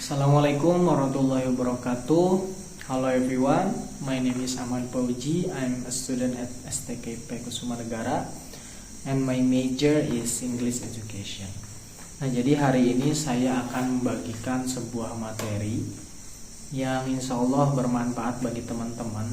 Assalamualaikum warahmatullahi wabarakatuh. Hello everyone, my name is Ahmad Fauji. I'm a student at STKP Kusuma Negara and my major is English Education. Nah, jadi hari ini saya akan membagikan sebuah materi yang insya Allah bermanfaat bagi teman-teman.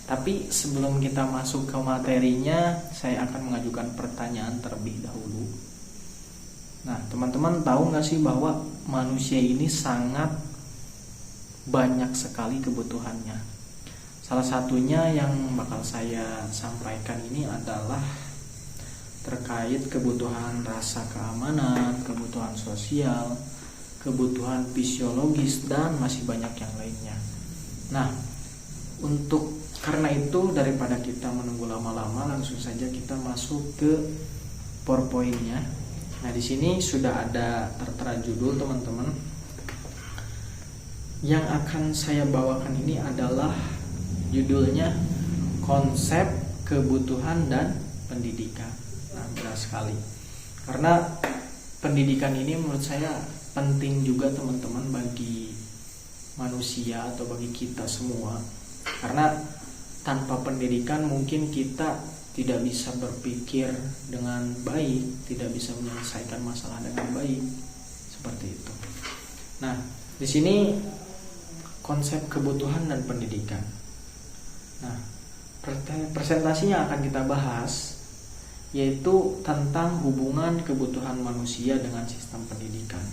Tapi sebelum kita masuk ke materinya, saya akan mengajukan pertanyaan terlebih dahulu. Nah, teman-teman tahu nggak sih bahwa manusia ini sangat banyak sekali kebutuhannya. Salah satunya yang bakal saya sampaikan ini adalah terkait kebutuhan rasa keamanan, kebutuhan sosial, kebutuhan fisiologis, dan masih banyak yang lainnya. Nah, karena itu daripada kita menunggu lama-lama, langsung saja kita masuk ke PowerPoint-nya. Nah, di sini sudah ada tertera judul, teman-teman. Yang akan saya bawakan ini adalah judulnya Konsep Kebutuhan dan Pendidikan. Nah, benar sekali. Karena pendidikan ini menurut saya penting juga, teman-teman, bagi manusia atau bagi kita semua. Karena tanpa pendidikan mungkin kita tidak bisa berpikir dengan baik, tidak bisa menyelesaikan masalah dengan baik, seperti itu. Nah, di sini konsep kebutuhan dan pendidikan. Nah, presentasinya akan kita bahas yaitu tentang hubungan kebutuhan manusia dengan sistem pendidikan.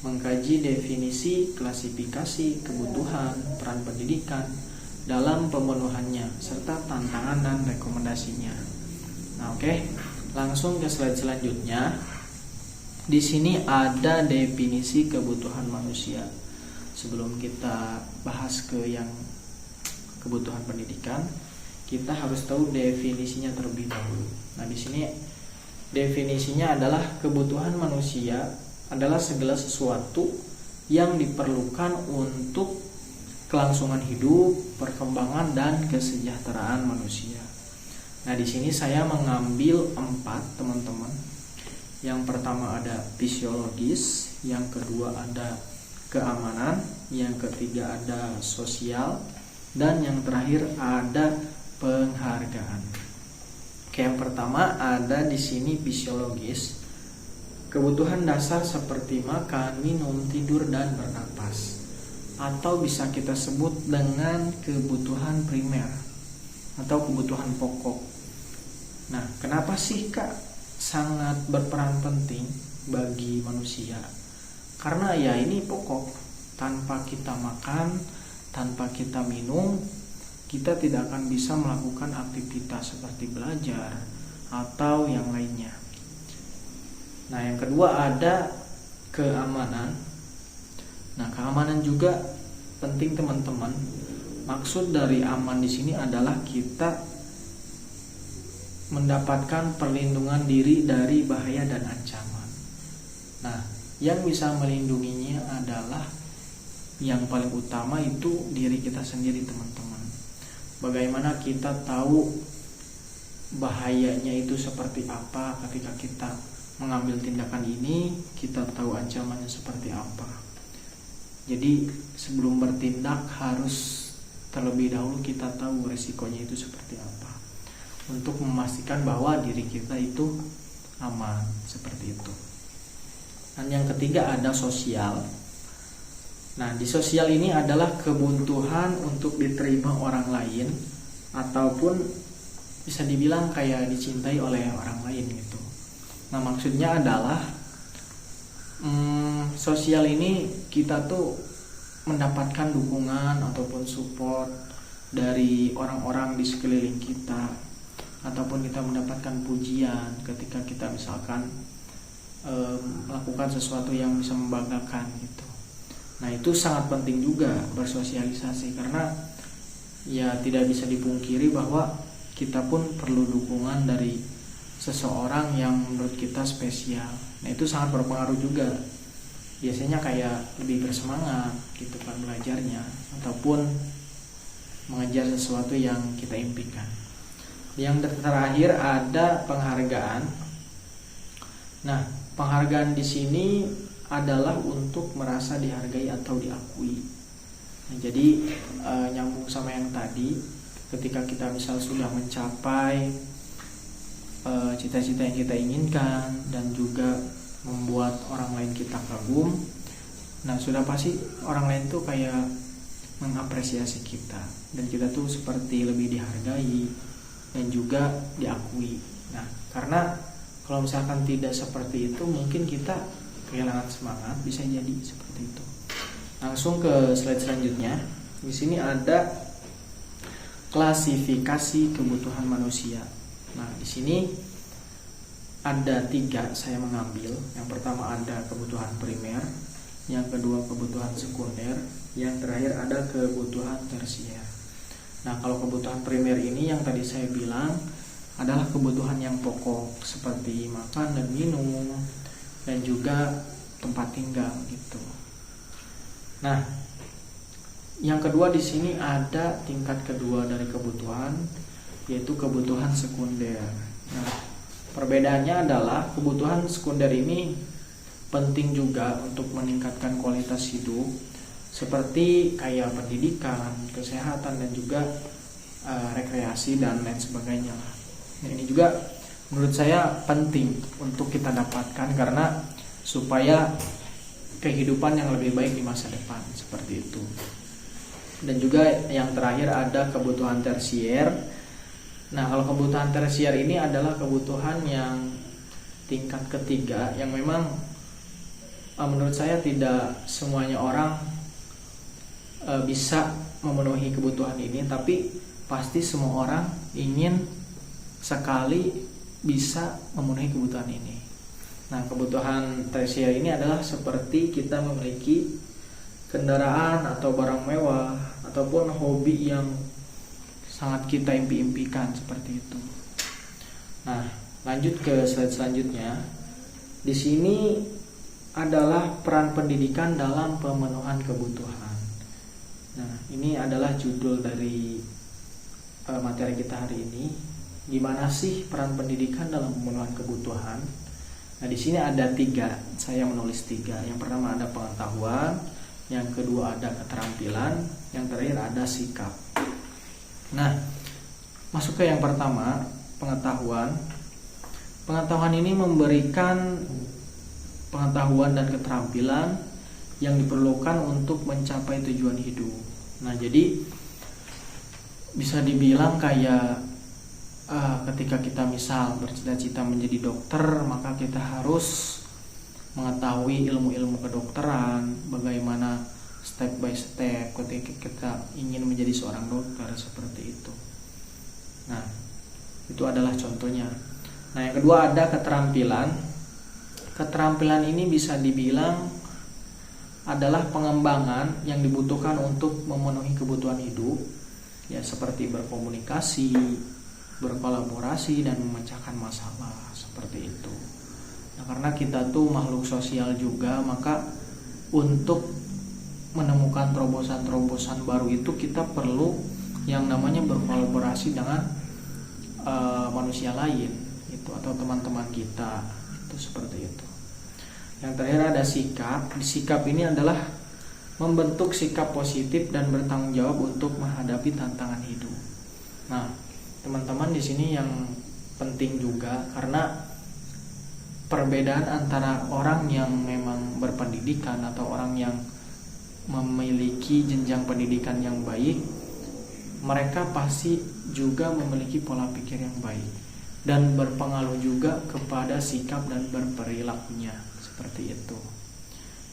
Mengkaji definisi, klasifikasi kebutuhan, peran pendidikan dalam pemenuhannya, serta tantangan dan rekomendasinya. Nah, oke. Langsung ke slide selanjutnya. Di sini ada definisi kebutuhan manusia. Sebelum kita bahas ke yang kebutuhan pendidikan, kita harus tahu definisinya terlebih dahulu. Nah, di sini definisinya adalah kebutuhan manusia adalah segala sesuatu yang diperlukan untuk kelangsungan hidup, perkembangan, dan kesejahteraan manusia. Nah, di sini saya mengambil 4, teman-teman. Yang pertama ada fisiologis, yang kedua ada keamanan, yang ketiga ada sosial, dan yang terakhir ada penghargaan. Oke, yang pertama ada di sini fisiologis. Kebutuhan dasar seperti makan, minum, tidur, dan bernapas, atau bisa kita sebut dengan kebutuhan primer atau kebutuhan pokok. Nah, kenapa sih Kak sangat berperan penting bagi manusia? Karena ya ini pokok. Tanpa kita makan, tanpa kita minum, kita tidak akan bisa melakukan aktivitas seperti belajar atau yang lainnya. Nah, yang kedua ada keamanan. Nah, keamanan juga penting, teman-teman. Maksud dari aman di sini adalah kita mendapatkan perlindungan diri dari bahaya dan ancaman. Nah, yang bisa melindunginya adalah yang paling utama itu diri kita sendiri, teman-teman. Bagaimana kita tahu bahayanya itu seperti apa ketika kita mengambil tindakan ini, kita tahu ancamannya seperti apa. Jadi sebelum bertindak harus terlebih dahulu kita tahu resikonya itu seperti apa, untuk memastikan bahwa diri kita itu aman, seperti itu. Dan yang ketiga ada sosial. Nah, di sosial ini adalah kebutuhan untuk diterima orang lain, ataupun bisa dibilang kayak dicintai oleh orang lain gitu. Nah, maksudnya adalah sosial ini kita tuh mendapatkan dukungan ataupun support dari orang-orang di sekeliling kita, ataupun kita mendapatkan pujian ketika kita misalkan melakukan sesuatu yang bisa membanggakan gitu. Nah, itu sangat penting juga bersosialisasi, karena ya tidak bisa dipungkiri bahwa kita pun perlu dukungan dari seseorang yang menurut kita spesial. Nah, itu sangat berpengaruh juga. Biasanya kayak lebih bersemangat gitu kan belajarnya, ataupun mengejar sesuatu yang kita impikan. Yang terakhir ada penghargaan. Nah, penghargaan di sini adalah untuk merasa dihargai atau diakui. Nah, jadi nyambung sama yang tadi, ketika kita misal sudah mencapai cita-cita yang kita inginkan dan juga membuat orang lain kita kagum, nah sudah pasti orang lain tuh kayak mengapresiasi kita dan kita tuh seperti lebih dihargai dan juga diakui. Nah, karena kalau misalkan tidak seperti itu, mungkin kita kehilangan semangat, bisa jadi seperti itu. Langsung ke slide selanjutnya. Di sini ada klasifikasi kebutuhan manusia. Nah, di sini ada 3 saya mengambil. Yang pertama ada kebutuhan primer, yang kedua kebutuhan sekunder, yang terakhir ada kebutuhan tersier. Nah, kalau kebutuhan primer ini yang tadi saya bilang adalah kebutuhan yang pokok seperti makan dan minum dan juga tempat tinggal gitu. Nah, yang kedua di sini ada tingkat kedua dari kebutuhan, yaitu kebutuhan sekunder. Nah, perbedaannya adalah kebutuhan sekunder ini penting juga untuk meningkatkan kualitas hidup, seperti kayak pendidikan, kesehatan, dan juga rekreasi dan lain sebagainya. Nah, ini juga menurut saya penting untuk kita dapatkan karena supaya kehidupan yang lebih baik di masa depan, seperti itu. Dan juga yang terakhir ada kebutuhan tersier. Nah, kalau kebutuhan tersier ini adalah kebutuhan yang tingkat ketiga yang memang menurut saya tidak semuanya orang bisa memenuhi kebutuhan ini, tapi pasti semua orang ingin sekali bisa memenuhi kebutuhan ini. Nah, kebutuhan tersier ini adalah seperti kita memiliki kendaraan atau barang mewah ataupun hobi yang sangat kita impi-impikan, seperti itu. Nah, lanjut ke slide selanjutnya. Di sini adalah peran pendidikan dalam pemenuhan kebutuhan. Nah, ini adalah judul dari materi kita hari ini. Gimana sih peran pendidikan dalam pemenuhan kebutuhan? Nah, di sini ada 3. Saya menulis 3. Yang pertama ada pengetahuan, yang kedua ada keterampilan, yang terakhir ada sikap. Nah, masuk ke yang pertama, pengetahuan. Pengetahuan ini memberikan pengetahuan dan keterampilan yang diperlukan untuk mencapai tujuan hidup. Nah, jadi bisa dibilang kayak ketika kita misal bercita-cita menjadi dokter, maka kita harus mengetahui ilmu-ilmu kedokteran, bagaimana step by step ketika kita ingin menjadi seorang dokter, seperti itu. Nah, itu adalah contohnya. Nah, yang kedua ada keterampilan. Keterampilan ini bisa dibilang adalah pengembangan yang dibutuhkan untuk memenuhi kebutuhan hidup, ya, seperti berkomunikasi, berkolaborasi, dan memecahkan masalah, seperti itu. Nah, karena kita tuh makhluk sosial juga, maka untuk menemukan terobosan-terobosan baru itu kita perlu yang namanya berkolaborasi dengan manusia lain itu, atau teman-teman kita itu, seperti itu. Yang terakhir ada sikap. Sikap ini adalah membentuk sikap positif dan bertanggung jawab untuk menghadapi tantangan hidup. Nah, teman-teman di sini yang penting juga, karena perbedaan antara orang yang memang berpendidikan atau orang yang memiliki jenjang pendidikan yang baik, mereka pasti juga memiliki pola pikir yang baik dan berpengaruh juga kepada sikap dan berperilakunya, seperti itu.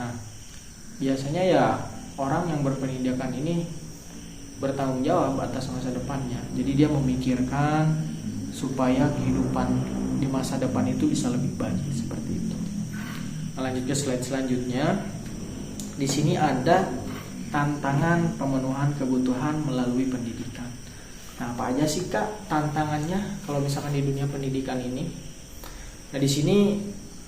Nah, biasanya ya orang yang berpendidikan ini bertanggung jawab atas masa depannya. Jadi dia memikirkan supaya kehidupan di masa depan itu bisa lebih baik, seperti itu. Nah, lanjut ke slide selanjutnya. Di sini ada tantangan pemenuhan kebutuhan melalui pendidikan. Nah, apa aja sih Kak tantangannya kalau misalkan di dunia pendidikan ini? Nah, di sini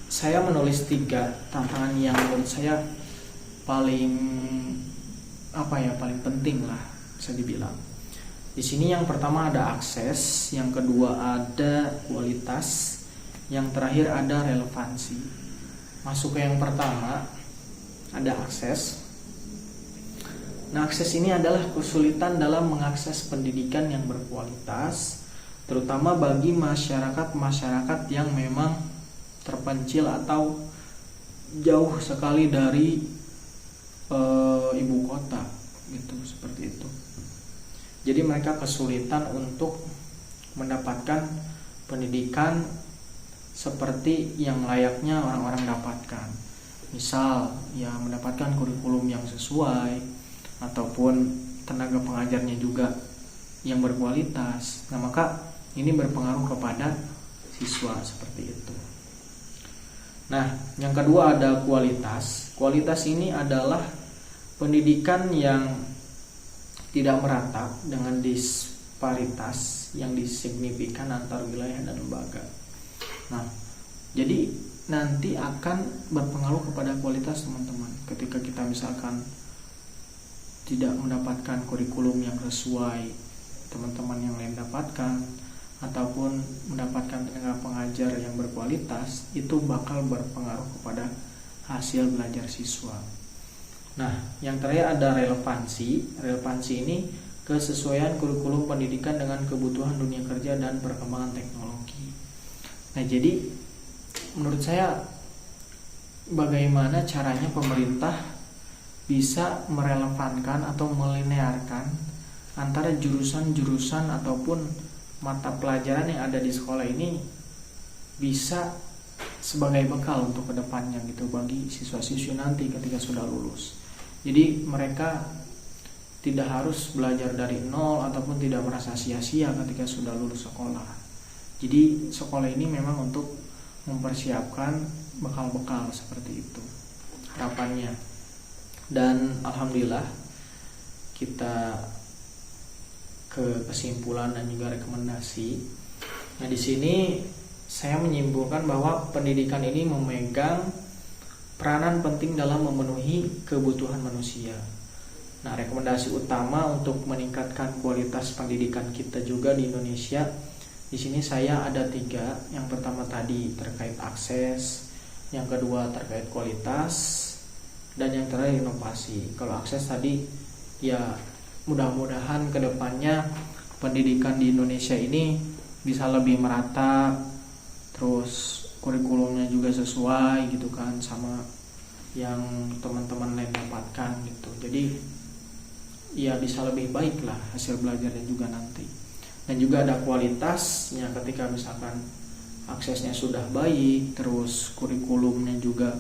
saya menulis 3 tantangan yang menurut saya paling paling penting lah, bisa dibilang. Di sini yang pertama ada akses, yang kedua ada kualitas, yang terakhir ada relevansi. Masuk ke yang pertama, ada akses. Nah, akses ini adalah kesulitan dalam mengakses pendidikan yang berkualitas, terutama bagi masyarakat yang memang terpencil atau jauh sekali dari ibu kota gitu, seperti itu. Jadi mereka kesulitan untuk mendapatkan pendidikan seperti yang layaknya orang-orang dapatkan. Misal ya mendapatkan kurikulum yang sesuai, ataupun tenaga pengajarnya juga yang berkualitas. Nah, maka ini berpengaruh kepada siswa seperti itu. Nah, yang kedua ada kualitas. Kualitas ini adalah pendidikan yang tidak merata dengan disparitas yang signifikan antar wilayah dan lembaga. Nah, jadi nanti akan berpengaruh kepada kualitas teman-teman. Ketika kita misalkan tidak mendapatkan kurikulum yang sesuai teman-teman yang lain dapatkan, ataupun mendapatkan tenaga pengajar yang berkualitas, itu bakal berpengaruh kepada hasil belajar siswa. Nah, yang terakhir ada relevansi. Relevansi ini kesesuaian kurikulum pendidikan dengan kebutuhan dunia kerja dan perkembangan teknologi. Nah, jadi menurut saya bagaimana caranya pemerintah bisa merelevankan atau melinearkan antara jurusan-jurusan ataupun mata pelajaran yang ada di sekolah ini bisa sebagai bekal untuk kedepannya gitu bagi siswa-siswi nanti ketika sudah lulus. Jadi mereka tidak harus belajar dari nol ataupun tidak merasa sia-sia ketika sudah lulus sekolah. Jadi sekolah ini memang untuk mempersiapkan bekal-bekal seperti itu harapannya. Dan alhamdulillah kita ke kesimpulan dan juga rekomendasi. Nah, di sini saya menyimpulkan bahwa pendidikan ini memegang peranan penting dalam memenuhi kebutuhan manusia. Nah, rekomendasi utama untuk meningkatkan kualitas pendidikan kita juga di Indonesia, di sini saya ada 3. Yang pertama tadi terkait akses, yang kedua terkait kualitas, dan yang terakhir inovasi. Kalau akses tadi ya mudah-mudahan kedepannya pendidikan di Indonesia ini bisa lebih merata, terus kurikulumnya juga sesuai gitu kan sama yang teman-teman lain dapatkan gitu. Jadi ya bisa lebih baik lah hasil belajarnya juga nanti. Dan juga ada kualitasnya ketika misalkan aksesnya sudah baik, terus kurikulumnya juga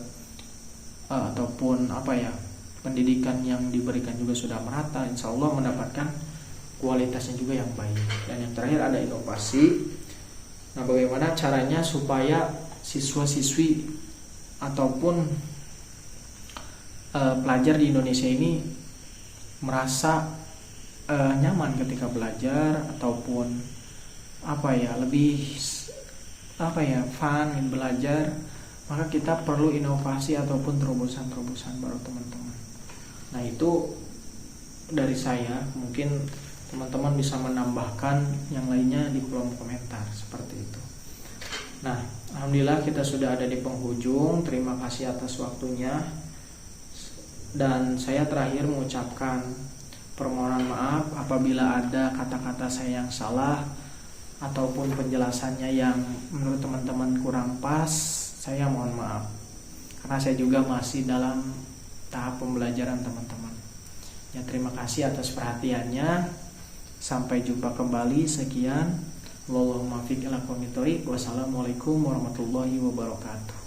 ataupun pendidikan yang diberikan juga sudah merata, insya Allah mendapatkan kualitasnya juga yang baik. Dan yang terakhir ada inovasi. Nah, bagaimana caranya supaya siswa-siswi ataupun pelajar di Indonesia ini merasa nyaman ketika belajar, ataupun lebih fun belajar, maka kita perlu inovasi ataupun terobosan-terobosan baru teman-teman. Nah, itu dari saya. Mungkin teman-teman bisa menambahkan yang lainnya di kolom komentar seperti itu. Nah, alhamdulillah kita sudah ada di penghujung. Terima kasih atas waktunya. Dan saya terakhir mengucapkan permohonan maaf apabila ada kata-kata saya yang salah ataupun penjelasannya yang menurut teman-teman kurang pas. Saya mohon maaf, karena saya juga masih dalam tahap pembelajaran teman-teman. Ya, terima kasih atas perhatiannya. Sampai jumpa kembali. Sekian. Wassalamualaikum warahmatullahi wabarakatuh.